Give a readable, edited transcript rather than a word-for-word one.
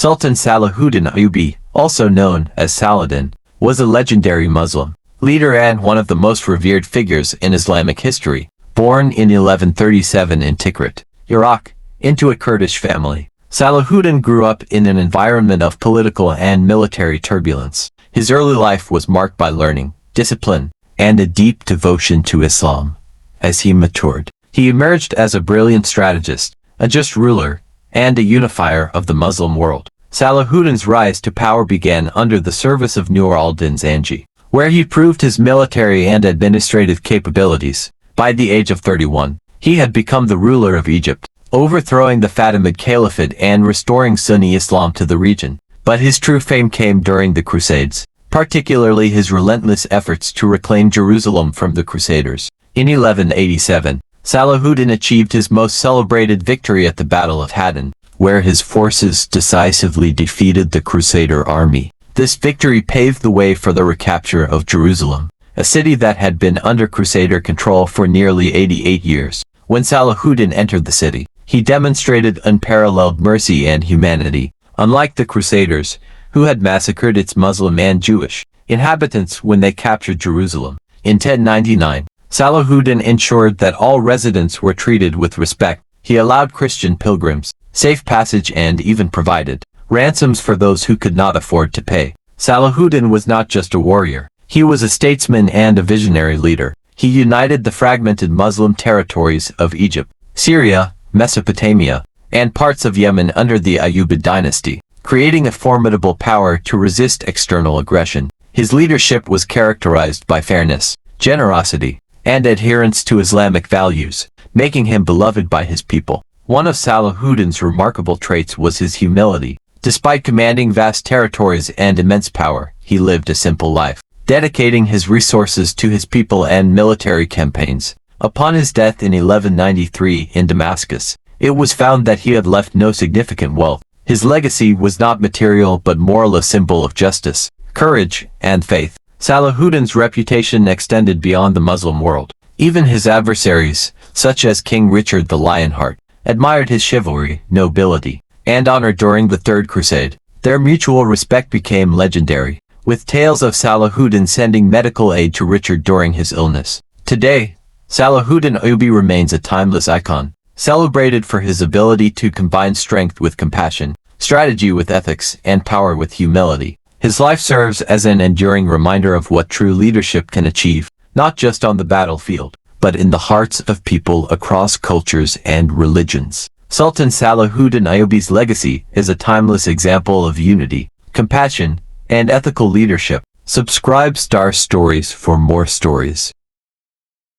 Sultan Salahuddin Ayubi, also known as Saladin, was a legendary Muslim leader and one of the most revered figures in Islamic history. Born in 1137 in Tikrit, Iraq, into a Kurdish family, Salahuddin grew up in an environment of political and military turbulence. His early life was marked by learning, discipline, and a deep devotion to Islam. As he matured, he emerged as a brilliant strategist, a just ruler, and a unifier of the Muslim world. Salahuddin's rise to power began under the service of Nur al-Din Zanji, where he proved his military and administrative capabilities. By the age of 31, he had become the ruler of Egypt, overthrowing the Fatimid Caliphate and restoring Sunni Islam to the region. But his true fame came during the Crusades, particularly his relentless efforts to reclaim Jerusalem from the Crusaders. In 1187, Salahuddin achieved his most celebrated victory at the Battle of Hattin, where his forces decisively defeated the Crusader army. This victory paved the way for the recapture of Jerusalem, a city that had been under Crusader control for nearly 88 years. When Salahuddin entered the city, he demonstrated unparalleled mercy and humanity, unlike the Crusaders, who had massacred its Muslim and Jewish inhabitants when they captured Jerusalem. In 1099, Salahuddin ensured that all residents were treated with respect. He allowed Christian pilgrims safe passage and even provided ransoms for those who could not afford to pay. Salahuddin was not just a warrior. He was a statesman and a visionary leader. He united the fragmented Muslim territories of Egypt, Syria, Mesopotamia, and parts of Yemen under the Ayyubid dynasty, creating a formidable power to resist external aggression. His leadership was characterized by fairness, generosity, and adherence to Islamic values, making him beloved by his people. One of Salahuddin's remarkable traits was his humility. Despite commanding vast territories and immense power, he lived a simple life, dedicating his resources to his people and military campaigns. Upon his death in 1193 in Damascus, it was found that he had left no significant wealth. His legacy was not material but moral, a symbol of justice, courage, and faith. Salahuddin's reputation extended beyond the Muslim world. Even his adversaries, such as King Richard the Lionheart, admired his chivalry, nobility, and honor during the Third Crusade. Their mutual respect became legendary, with tales of Salahuddin sending medical aid to Richard during his illness. Today, Salahuddin Ayubi remains a timeless icon, celebrated for his ability to combine strength with compassion, strategy with ethics, and power with humility. His life serves as an enduring reminder of what true leadership can achieve, not just on the battlefield, but in the hearts of people across cultures and religions. Sultan Salahuddin Ayubi's legacy is a timeless example of unity, compassion, and ethical leadership. Subscribe Star Stories for more stories.